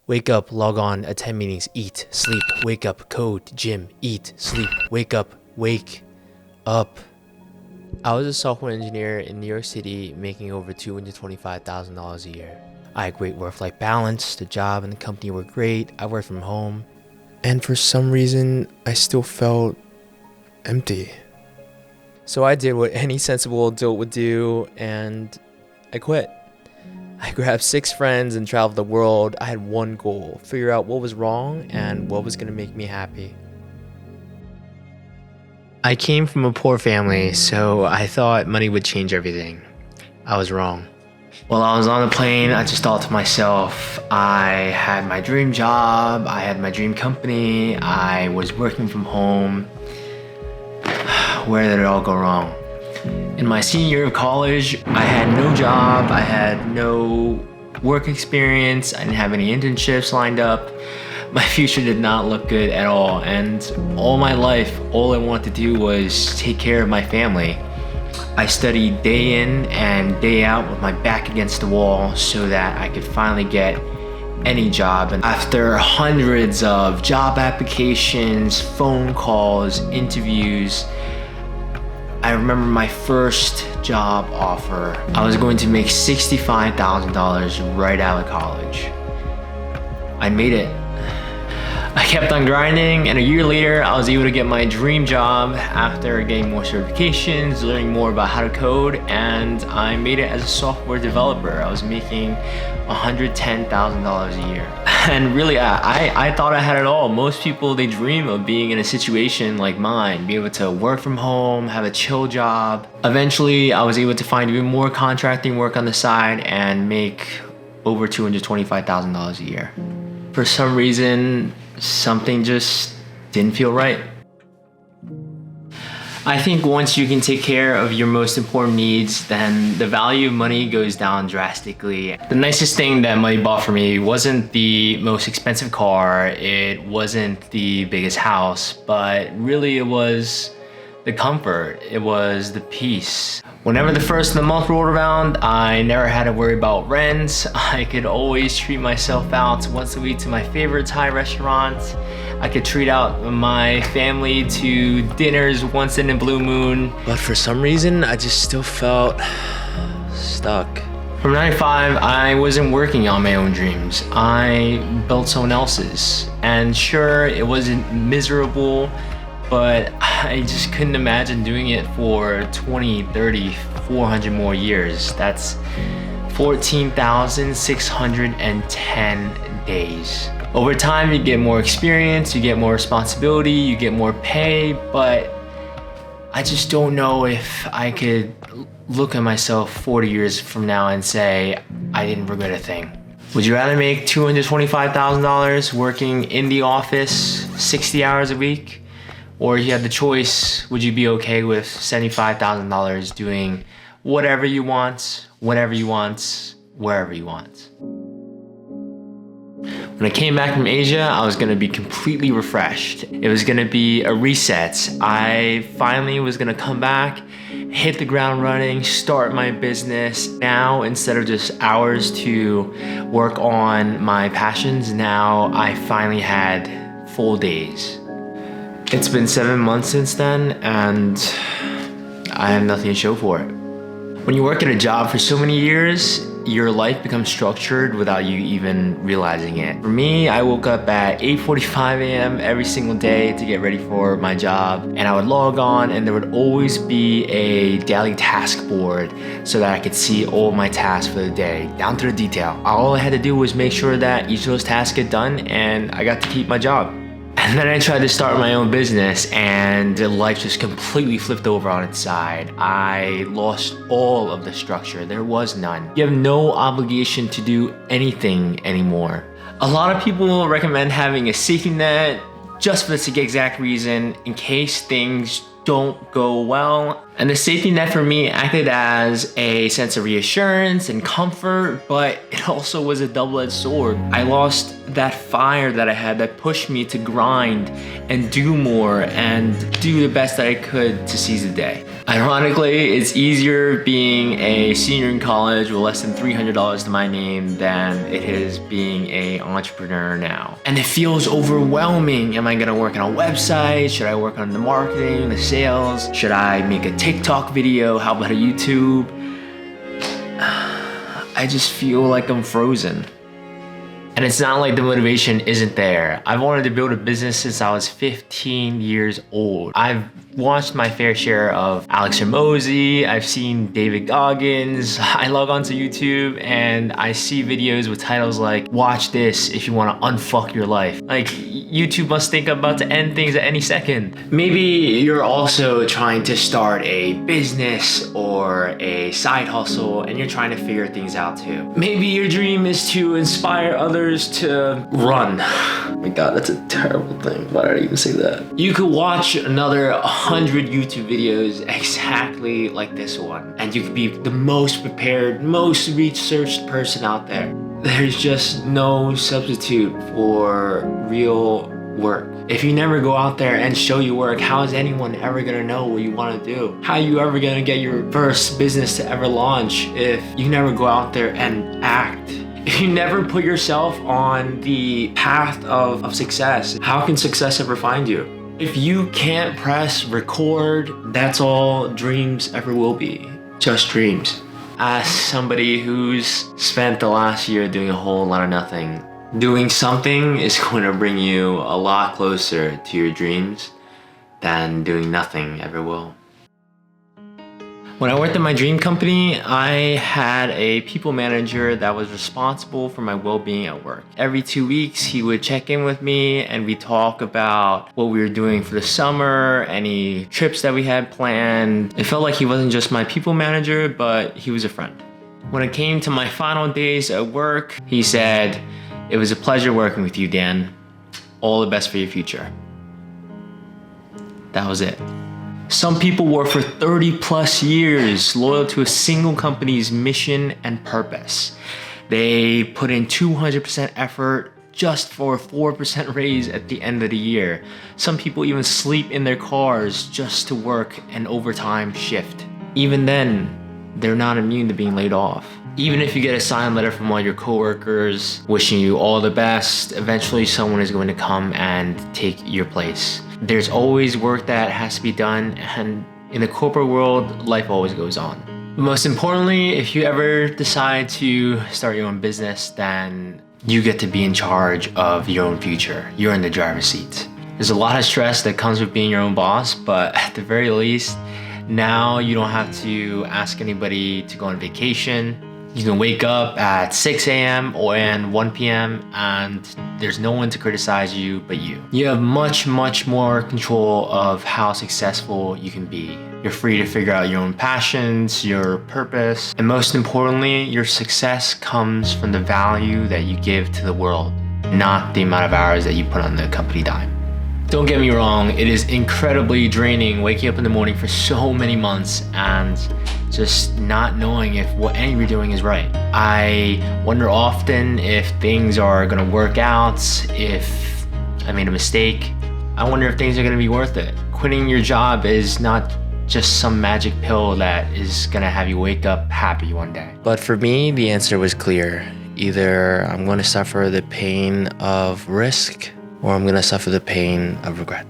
Wake up, log on, attend meetings, eat, sleep, wake up, code, gym, eat, sleep, wake up, wake up. I was a software engineer in New York City making over $225,000 a year. I had great work-life balance, the job and the company were great, I worked from home. And for some reason, I still felt empty. So I did what any sensible adult would do, and I quit. I grabbed 6 friends and traveled the world. I had one goal, figure out what was wrong and what was gonna make me happy. I came from a poor family, so I thought money would change everything. I was wrong. While I was on the plane, I just thought to myself, I had my dream job, I had my dream company, I was working from home. Where did it all go wrong? In my senior year of college, I had no job, I had no work experience, I didn't have any internships lined up. My future did not look good at all, and all my life, all I wanted to do was take care of my family. I studied day in and day out with my back against the wall so that I could finally get any job. And after hundreds of job applications, phone calls, interviews, I remember my first job offer. I was going to make $65,000 right out of college. I made it. I kept on grinding, and a year later, I was able to get my dream job after getting more certifications, learning more about how to code, and I made it as a software developer. I was making $110,000 a year. And really, I thought I had it all. Most people, they dream of being in a situation like mine, be able to work from home, have a chill job. Eventually, I was able to find even more contracting work on the side and make over $225,000 a year. For some reason, something just didn't feel right. I think once you can take care of your most important needs, then the value of money goes down drastically. The nicest thing that money bought for me wasn't the most expensive car, it wasn't the biggest house, but really it was the comfort, it was the peace. Whenever the first of the month rolled around, I never had to worry about rent. I could always treat myself out once a week to my favorite Thai restaurant. I could treat out my family to dinners once in a blue moon. But for some reason, I just still felt stuck. From 9 to 5, I wasn't working on my own dreams. I built someone else's. And sure, it wasn't miserable, but I just couldn't imagine doing it for 20, 30, 400 more years. That's 14,610 days. Over time, you get more experience, you get more responsibility, you get more pay, but I just don't know if I could look at myself 40 years from now and say, I didn't regret a thing. Would you rather make $225,000 working in the office 60 hours a week? Or if you had the choice, would you be okay with $75,000 doing whatever you want, whenever you want, wherever you want? When I came back from Asia, I was gonna be completely refreshed. It was gonna be a reset. I finally was gonna come back, hit the ground running, start my business. Now, instead of just hours to work on my passions, now I finally had full days. It's been 7 months since then, and I have nothing to show for it. When you work at a job for so many years, your life becomes structured without you even realizing it. For me, I woke up at 8:45 a.m. every single day to get ready for my job, and I would log on and there would always be a daily task board so that I could see all my tasks for the day, down to the detail. All I had to do was make sure that each of those tasks get done, and I got to keep my job. And then I tried to start my own business, and life just completely flipped over on its side. I lost all of the structure. There was none. You have no obligation to do anything anymore. A lot of people recommend having a safety net just for this exact reason, in case things don't go well. And the safety net for me acted as a sense of reassurance and comfort, but it also was a double-edged sword. I lost that fire that I had that pushed me to grind and do more and do the best that I could to seize the day. Ironically, it's easier being a senior in college with less than $300 to my name than it is being an entrepreneur now. And it feels overwhelming. Am I gonna work on a website? Should I work on the marketing, the sales? Should I make a TikTok video? How about a YouTube? I just feel like I'm frozen. And it's not like the motivation isn't there. I've wanted to build a business since I was 15 years old. I've watched my fair share of Alex Hormozi. I've seen David Goggins. I log onto YouTube and I see videos with titles like, watch this if you want to unfuck your life. Like, YouTube must think I'm about to end things at any second. Maybe you're also trying to start a business or a side hustle and you're trying to figure things out too. Maybe your dream is to inspire others to run. Oh my God, that's a terrible thing. Why did I even say that? You could watch another 100 YouTube videos exactly like this one, and you could be the most prepared, most researched person out there. There's just no substitute for real work. If you never go out there and show your work, how is anyone ever gonna know what you wanna do? How are you ever gonna get your first business to ever launch if you never go out there and act? If you never put yourself on the path of success, how can success ever find you? If you can't press record, that's all dreams ever will be. Just dreams. As somebody who's spent the last year doing a whole lot of nothing, doing something is going to bring you a lot closer to your dreams than doing nothing ever will. When I worked at my dream company, I had a people manager that was responsible for my well-being at work. Every 2 weeks, he would check in with me and we talk about what we were doing for the summer, any trips that we had planned. It felt like he wasn't just my people manager, but he was a friend. When it came to my final days at work, he said, "It was a pleasure working with you, Dan. All the best for your future." That was it. Some people work for 30 plus years, loyal to a single company's mission and purpose. They put in 200% effort just for a 4% raise at the end of the year. Some people even sleep in their cars just to work an overtime shift. Even then, they're not immune to being laid off. Even if you get a signed letter from all your coworkers wishing you all the best, eventually someone is going to come and take your place. There's always work that has to be done, and in the corporate world, life always goes on. But most importantly, if you ever decide to start your own business, then you get to be in charge of your own future. You're in the driver's seat. There's a lot of stress that comes with being your own boss, but at the very least, now you don't have to ask anybody to go on vacation. You can wake up at 6 a.m. and 1 p.m. and there's no one to criticize you but you. You have much, much more control of how successful you can be. You're free to figure out your own passions, your purpose, and most importantly, your success comes from the value that you give to the world, not the amount of hours that you put on the company dime. Don't get me wrong, it is incredibly draining waking up in the morning for so many months and just not knowing if what any you're doing is right. I wonder often if things are gonna work out, if I made a mistake. I wonder if things are gonna be worth it. Quitting your job is not just some magic pill that is gonna have you wake up happy one day. But for me, the answer was clear. Either I'm gonna suffer the pain of risk or I'm gonna suffer the pain of regret.